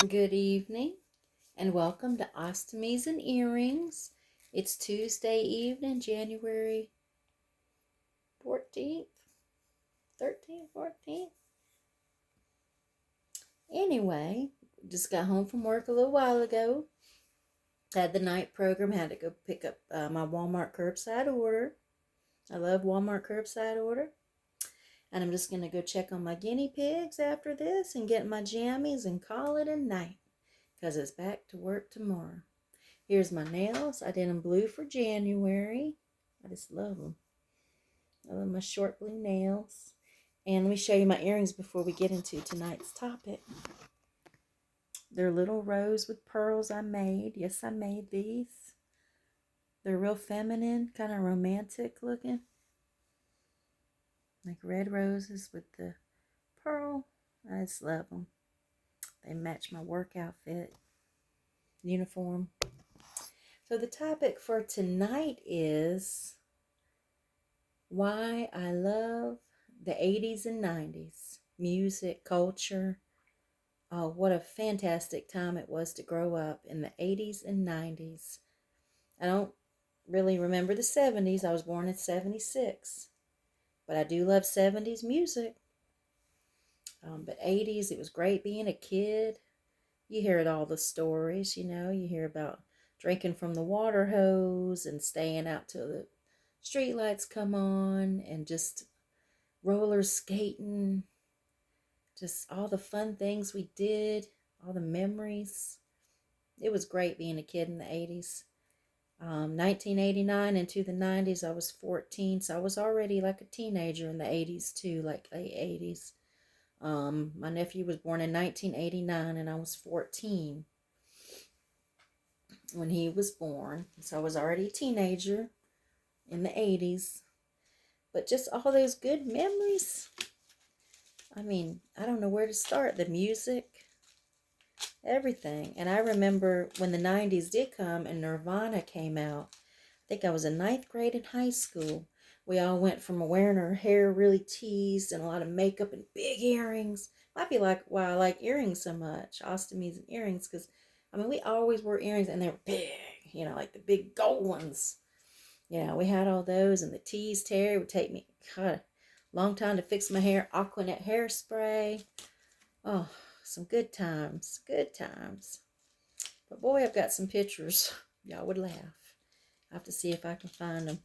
Good evening and welcome to Ostomies and Earrings. It's Tuesday evening, January 14th, 13th, 14th. Anyway, just got home from work a little while ago. Had the night program, had to go pick up my Walmart curbside order. I love Walmart curbside order. And I'm just going to go check on my guinea pigs after this and get my jammies and call it a night because it's back to work tomorrow. Here's my nails. I did them blue for January. I just love them. I love my short blue nails. And let me show you my earrings before we get into tonight's topic. They're little rose with pearls I made. Yes, I made these. They're real feminine, kind of romantic looking. Like red roses with the pearl. I just love them. They match my work outfit, uniform. So the topic for tonight is why I love the 80s and 90s. Music, culture. Oh, what a fantastic time it was to grow up in the 80s and 90s. I don't really remember the 70s. I was born in 76. But I do love 70s music. But 80s, it was great being a kid. You hear all the stories, you hear about drinking from the water hose and staying out till the street lights come on and just roller skating, just all the fun things we did, all the memories. It was great being a kid in the 80s. 1989 into the 90s, I was 14, so I was already like a teenager in the 80s too, like late 80s. My nephew was born in 1989 and I was 14 when he was born, so I was already a teenager in the 80s. But just all those good memories. I mean, I don't know where to start. The music, everything. And I remember when the 90s did come and Nirvana came out. I think I was in 9th grade in high school. We all went from wearing our hair really teased and a lot of makeup and big earrings. Might be like why I like earrings so much, ostomies and earrings, because I mean we always wore earrings and they were big, like the big gold ones. We had all those, and the teased hair would take me a long time to fix my hair. Aquanet hairspray. Oh, some good times, good times. But boy, I've got some pictures. Y'all would laugh. I have to see if I can find them.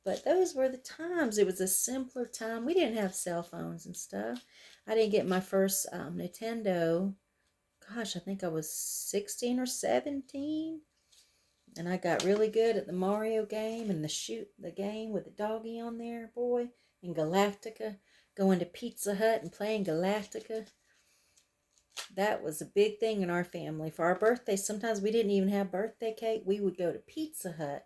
But those were the times. It was a simpler time. We didn't have cell phones and stuff. I didn't get my first Nintendo. Gosh, I think I was 16 or 17. And I got really good at the Mario game and the game with the doggy on there, boy. And Galactica. Going to Pizza Hut and playing Galactica. That was a big thing in our family. For our birthdays, sometimes we didn't even have birthday cake. We would go to Pizza Hut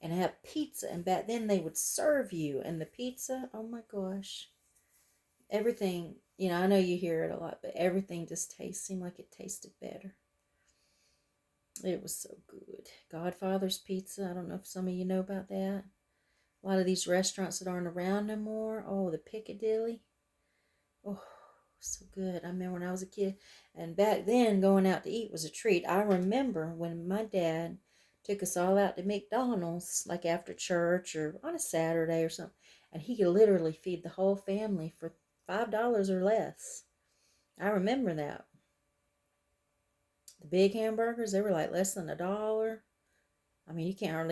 and have pizza. And back then they would serve you. And the pizza, oh my gosh. Everything, I know you hear it a lot, but everything just seemed like it tasted better. It was so good. Godfather's Pizza. I don't know if some of you know about that. A lot of these restaurants that aren't around no more. Oh, the Piccadilly. Oh, so good. I remember when I was a kid. And back then, going out to eat was a treat. I remember when my dad took us all out to McDonald's, like after church or on a Saturday or something. And he could literally feed the whole family for $5 or less. I remember that. The big hamburgers, they were like less than $1. I mean, you can't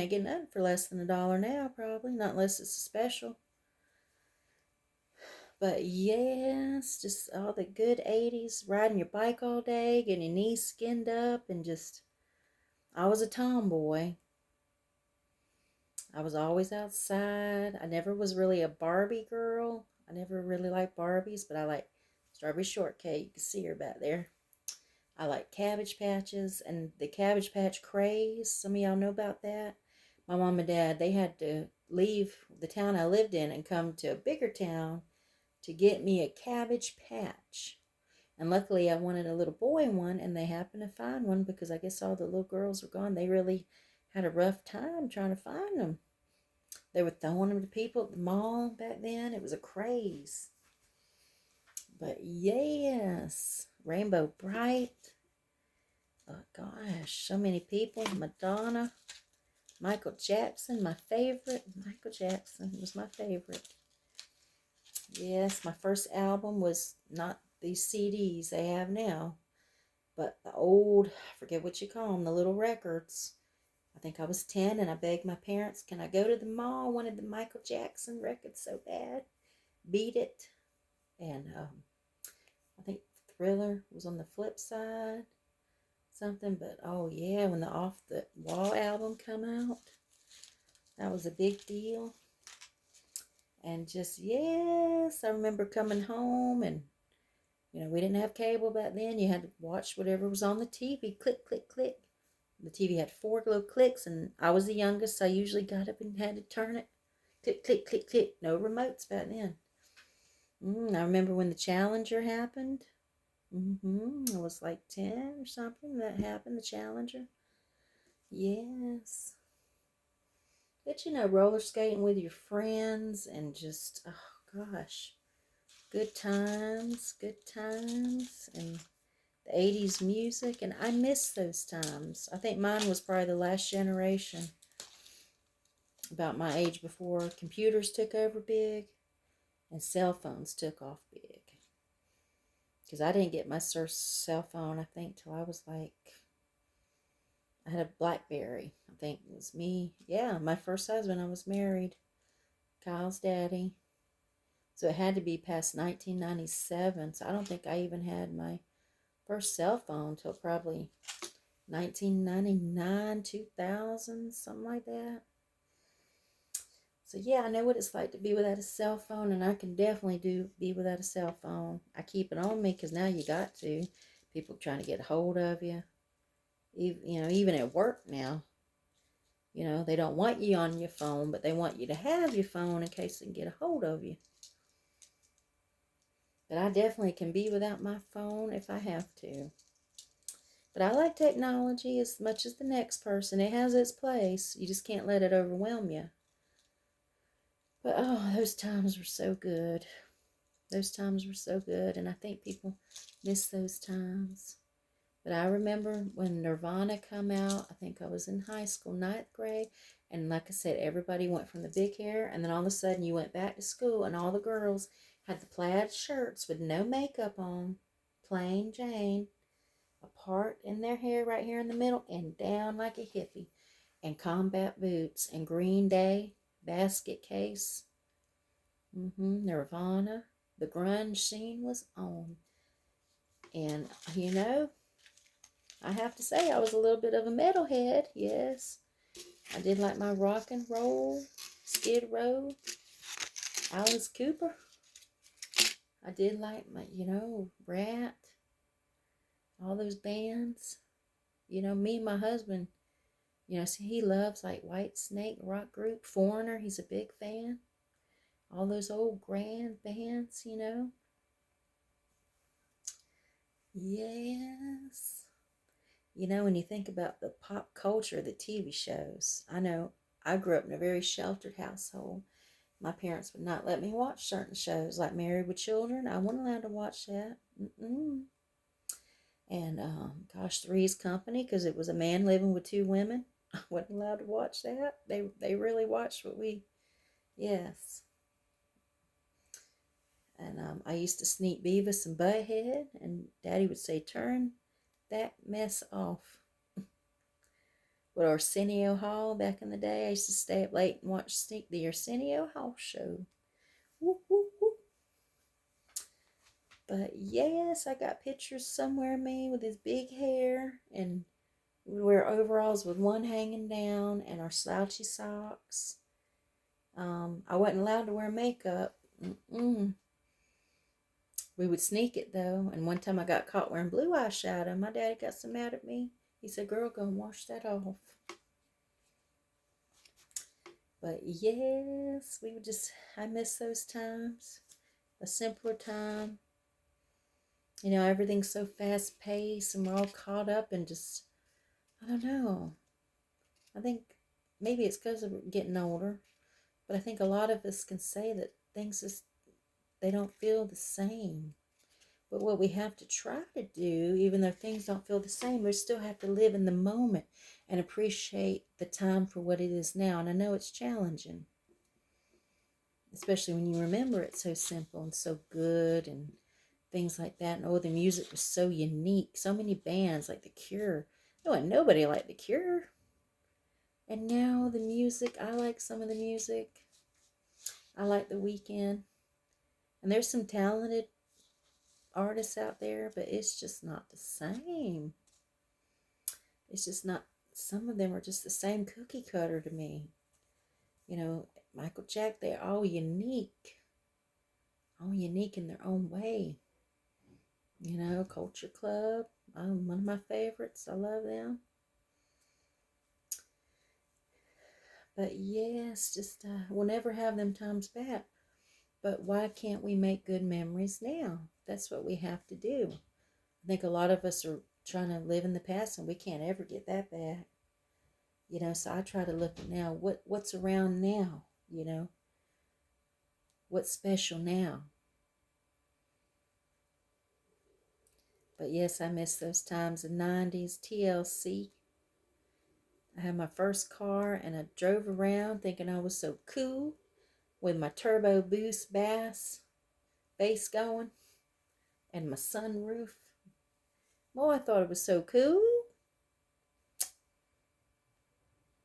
get nothing for less than $1 now, probably, not unless it's a special. But yes, just all the good 80s, riding your bike all day, getting your knees skinned up, and just, I was a tomboy. I was always outside. I never was really a Barbie girl. I never really liked Barbies, but I like Strawberry Shortcake. You can see her back there. I like Cabbage Patches and the Cabbage Patch craze. Some of y'all know about that. My mom and dad, they had to leave the town I lived in and come to a bigger town to get me a Cabbage Patch. And luckily I wanted a little boy one, and they happened to find one because I guess all the little girls were gone. They really had a rough time trying to find them. They were throwing them to people at the mall back then. It was a craze. But yes, Rainbow Bright. Oh gosh, so many people. Madonna, Michael Jackson, my favorite. Michael Jackson was my favorite. Yes, my first album was not these CDs they have now, but the old, I forget what you call them, the little records. I think I was 10 and I begged my parents, can I go to the mall? I wanted the Michael Jackson record so bad. Beat It. And I think Thriller was on the flip side. Something, but oh yeah, when the Off the Wall album come out, that was a big deal. And just, yes, I remember coming home and, we didn't have cable back then. You had to watch whatever was on the TV. Click, click, click. The TV had 4 little clicks, and I was the youngest, so I usually got up and had to turn it. Click, click, click, click. No remotes back then. I remember when the Challenger happened. I was like 10 or something. That happened, the Challenger. Yes. But roller skating with your friends and just, oh gosh, good times, and the 80s music, and I miss those times. I think mine was probably the last generation about my age before computers took over big and cell phones took off big. Because I didn't get my first cell phone, I think, till I was like, I had a BlackBerry. I think it was me. Yeah, my first husband, I was married. Kyle's daddy. So it had to be past 1997. So I don't think I even had my first cell phone till probably 1999, 2000, something like that. So yeah, I know what it's like to be without a cell phone, and I can definitely be without a cell phone. I keep it on me because now you got to. People trying to get a hold of you. Even at work now. They don't want you on your phone, but they want you to have your phone in case they can get a hold of you. But I definitely can be without my phone if I have to. But I like technology as much as the next person. It has its place. You just can't let it overwhelm you. But oh, those times were so good. Those times were so good, and I think people miss those times. But I remember when Nirvana come out, I think I was in high school, 9th grade, and like I said, everybody went from the big hair, and then all of a sudden you went back to school, and all the girls had the plaid shirts with no makeup on, plain Jane, a part in their hair right here in the middle, and down like a hippie, and combat boots, and Green Day, basket case, Nirvana. The grunge scene was on. And, I have to say I was a little bit of a metalhead, yes. I did like my rock and roll, Skid Row, Alice Cooper. I did like my, Rat, all those bands. Me and my husband, see, he loves like White Snake rock group, Foreigner, he's a big fan. All those old grand bands, Yes. When you think about the pop culture, the TV shows, I know I grew up in a very sheltered household. My parents would not let me watch certain shows like Married with Children. I wasn't allowed to watch that. And gosh, Three's Company, because it was a man living with 2 women. I wasn't allowed to watch that. They really watched yes. And I used to sneak Beavis and Butthead, and Daddy would say, turn that mess off. With Arsenio Hall back in the day, I used to stay up late and watch the Arsenio Hall show. Whoop, whoop, whoop. But yes, I got pictures somewhere of me with his big hair, and we would wear overalls with one hanging down and our slouchy socks. I wasn't allowed to wear makeup. We would sneak it though, and one time I got caught wearing blue eyeshadow. My daddy got so mad at me. He said, girl, go and wash that off. But yes, I miss those times. A simpler time. Everything's so fast paced and we're all caught up and just, I don't know. I think maybe it's because of getting older, but I think a lot of us can say that things just, they don't feel the same. But what we have to try to do, even though things don't feel the same, we still have to live in the moment and appreciate the time for what it is now. And I know it's challenging, especially when you remember it's so simple and so good and things like that. And oh, the music was so unique. So many bands like The Cure. No one, nobody liked The Cure. And now the music, I like some of the music. I like The Weeknd. And there's some talented artists out there, but it's just not the same. It's just not, some of them are just the same cookie cutter to me. You know, Michael Jack, they're all unique in their own way. You know, Culture Club, one of my favorites. I love them. But yes, just we'll never have them times back. But why can't we make good memories now? That's what we have to do. I think a lot of us are trying to live in the past and we can't ever get that back. You know, so I try to look at now, what's around now, you know? What's special now? But yes, I miss those times in the 90s, TLC. I had my first car and I drove around thinking I was so cool with my turbo boost bass going and my sunroof. Oh, I thought it was so cool.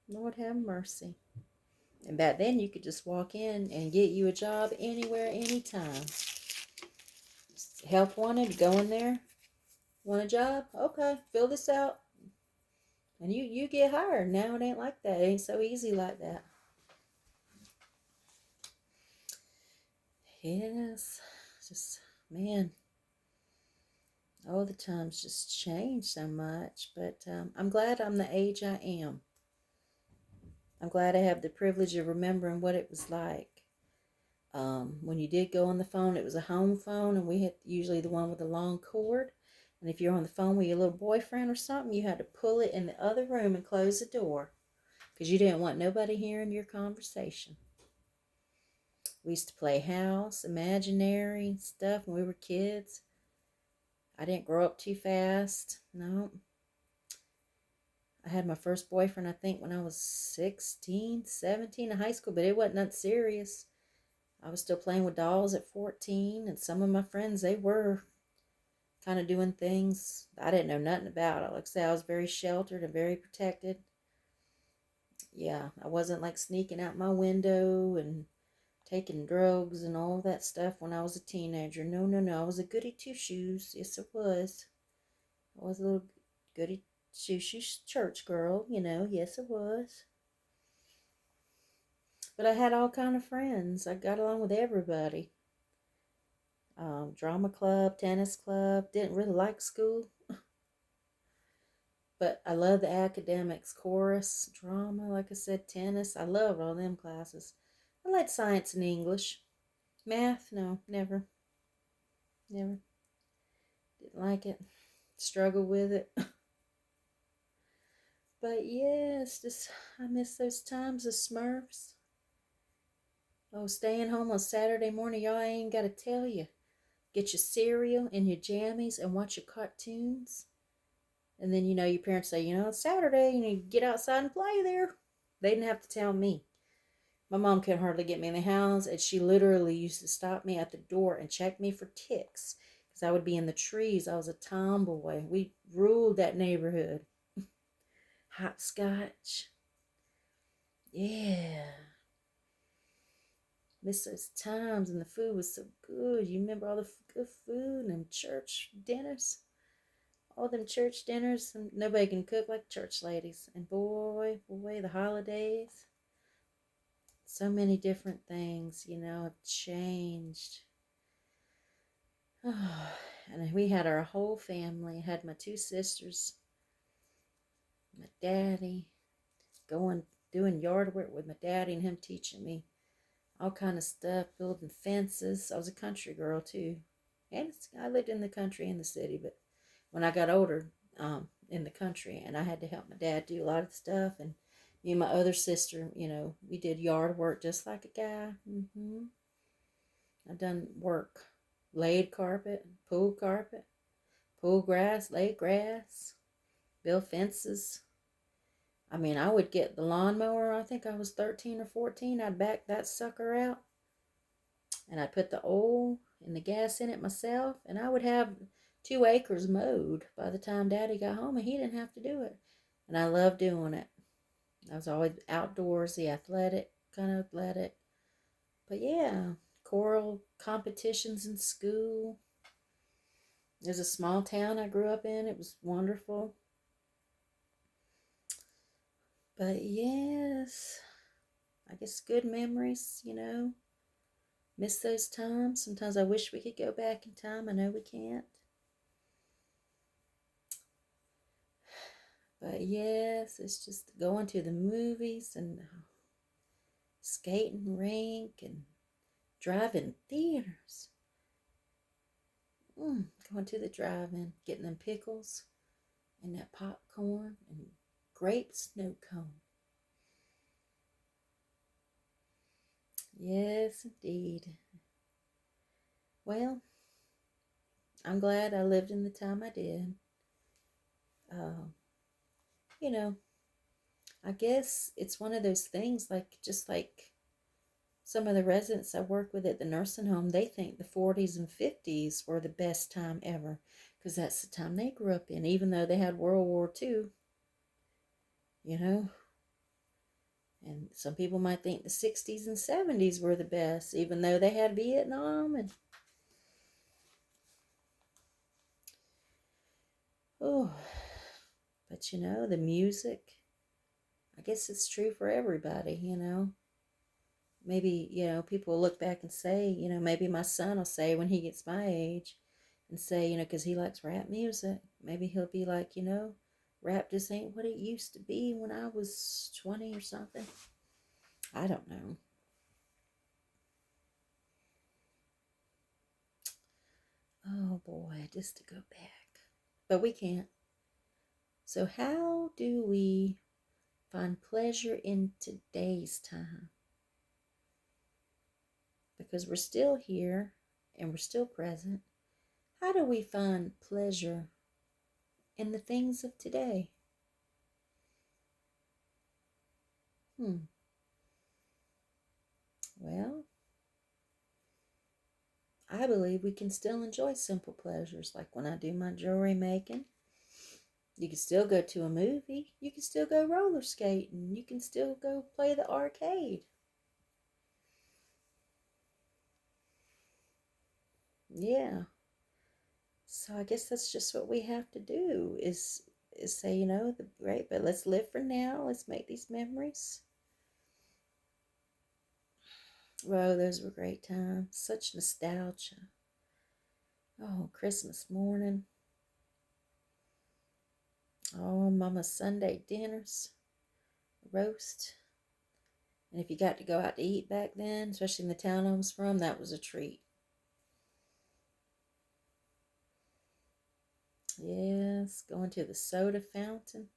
Lord have mercy. And back then you could just walk in and get you a job anywhere, anytime. Help wanted, go in there. Want a job? Okay, fill this out. And you get hired. Now it ain't like that. It ain't so easy like that. Yes. Just, man. All the times just change so much. But I'm glad I'm the age I am. I'm glad I have the privilege of remembering what it was like. When you did go on the phone, it was a home phone, and we had usually the one with the long cord. And if you're on the phone with your little boyfriend or something, you had to pull it in the other room and close the door because you didn't want nobody hearing your conversation. We used to play house, imaginary stuff when we were kids. I didn't grow up too fast. No. I had my first boyfriend, I think, when I was 16, 17 in high school, but it wasn't that serious. I was still playing with dolls at 14, and some of my friends, they were kind of doing things I didn't know nothing about. Like I say, I was very sheltered and very protected. Yeah, I wasn't like sneaking out my window and taking drugs and all that stuff when I was a teenager. No, no, no. I was a goody two-shoes. Yes, I was. I was a little goody two-shoes church girl, you know. Yes, I was. But I had all kind of friends. I got along with everybody. Drama club, tennis club. Didn't really like school. But I love the academics, chorus, drama, like I said, tennis. I loved all them classes. I liked science and English. Math, no, never. Never. Didn't like it. Struggled with it. But yes, just I miss those times of Smurfs. Oh, staying home on Saturday morning, y'all, I ain't got to tell you. Get your cereal and your jammies and watch your cartoons. And then, you know, your parents say, you know, it's Saturday, you need to get outside and play there. They didn't have to tell me. My mom could hardly get me in the house, and she literally used to stop me at the door and check me for ticks because I would be in the trees. I was a tomboy. We ruled that neighborhood. Hopscotch. Yeah. Miss those times, and the food was so good. You remember all the good food and church dinners? All them church dinners, and nobody can cook like church ladies. And boy, the holidays. So many different things, you know, have changed. Oh, and we had our whole family. I had my two sisters, my daddy, doing yard work with my daddy and him teaching me all kind of stuff, building fences. I was a country girl too. And I lived in the country and the city, but when I got older, in the country, and I had to help my dad do a lot of stuff, and me and my other sister, you know, we did yard work just like a guy. I done work, laid carpet, pool grass, laid grass, build fences. I mean, I would get the lawnmower. I think I was 13 or 14. I'd back that sucker out, and I'd put the oil and the gas in it myself, and I would have 2 acres mowed by the time Daddy got home, and he didn't have to do it. And I loved doing it. I was always outdoorsy, athletic, kind of athletic. But yeah, choral competitions in school. There's a small town I grew up in. It was wonderful. But yes, I guess good memories, Miss those times. Sometimes I wish we could go back in time. I know we can't. But yes, it's just going to the movies and skating rink and driving theaters. Going to the drive-in, getting them pickles and that popcorn and grape snow cone. Yes, indeed. Well, I'm glad I lived in the time I did. Uh, you know, I guess it's one of those things, like just like some of the residents I work with at the nursing home, they think the 40s and 50s were the best time ever because that's the time they grew up in, even though they had World War II, you know. And some people might think the 60s and 70s were the best, even though they had Vietnam and oh, but the music, I guess it's true for everybody. Maybe, people will look back and say, maybe my son will say when he gets my age and say, because he likes rap music, maybe he'll be like, rap just ain't what it used to be when I was 20 or something. I don't know. Oh boy, just to go back. But we can't. So how do we find pleasure in today's time? Because we're still here and we're still present. How do we find pleasure in the things of today? Well, I believe we can still enjoy simple pleasures, like when I do my jewelry making. You can still go to a movie. You can still go roller skating. You can still go play the arcade. Yeah. So I guess that's just what we have to do is say, great, but let's live for now. Let's make these memories. Whoa, those were great times. Such nostalgia. Oh, Christmas morning. Oh, Mama's Sunday dinners. Roast. And if you got to go out to eat back then, especially in the town I was from, that was a treat. Yes, going to the soda fountain.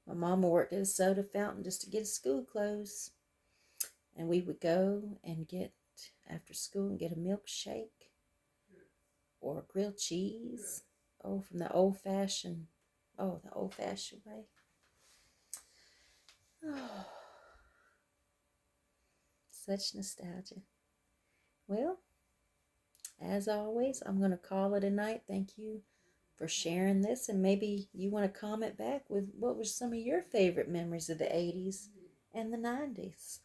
My mama worked at a soda fountain just to get us school clothes. And we would go and get, after school, and get a milkshake or a grilled cheese. Oh, from the old-fashioned way. Oh, such nostalgia. Well, as always, I'm going to call it a night. Thank you for sharing this, and maybe you want to comment back with what were some of your favorite memories of the 80s and the 90s.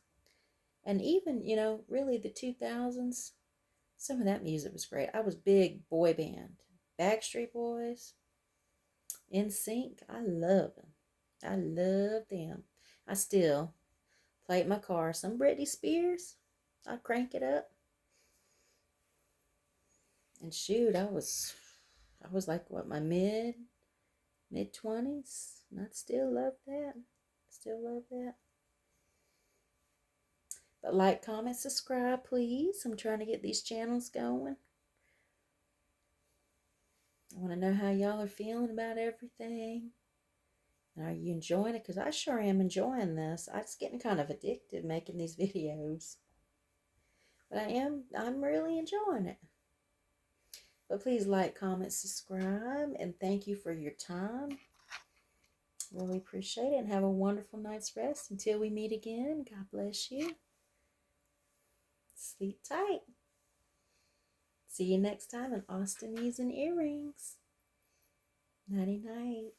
And even, really the 2000s, some of that music was great. I was big boy band. Backstreet Boys, NSYNC, I love them. I love them. I still play at my car. Some Britney Spears, I crank it up. And shoot, I was like, what, my mid-20s, and I still love that. Still love that. But like, comment, subscribe, please. I'm trying to get these channels going. I want to know how y'all are feeling about everything. And are you enjoying it? Because I sure am enjoying this. It's getting kind of addictive making these videos. But I'm really enjoying it. But please like, comment, subscribe, and thank you for your time. Really appreciate it, and have a wonderful night's rest. Until we meet again, God bless you. Sleep tight. See you next time in Austin Ears and Earrings. Nighty night.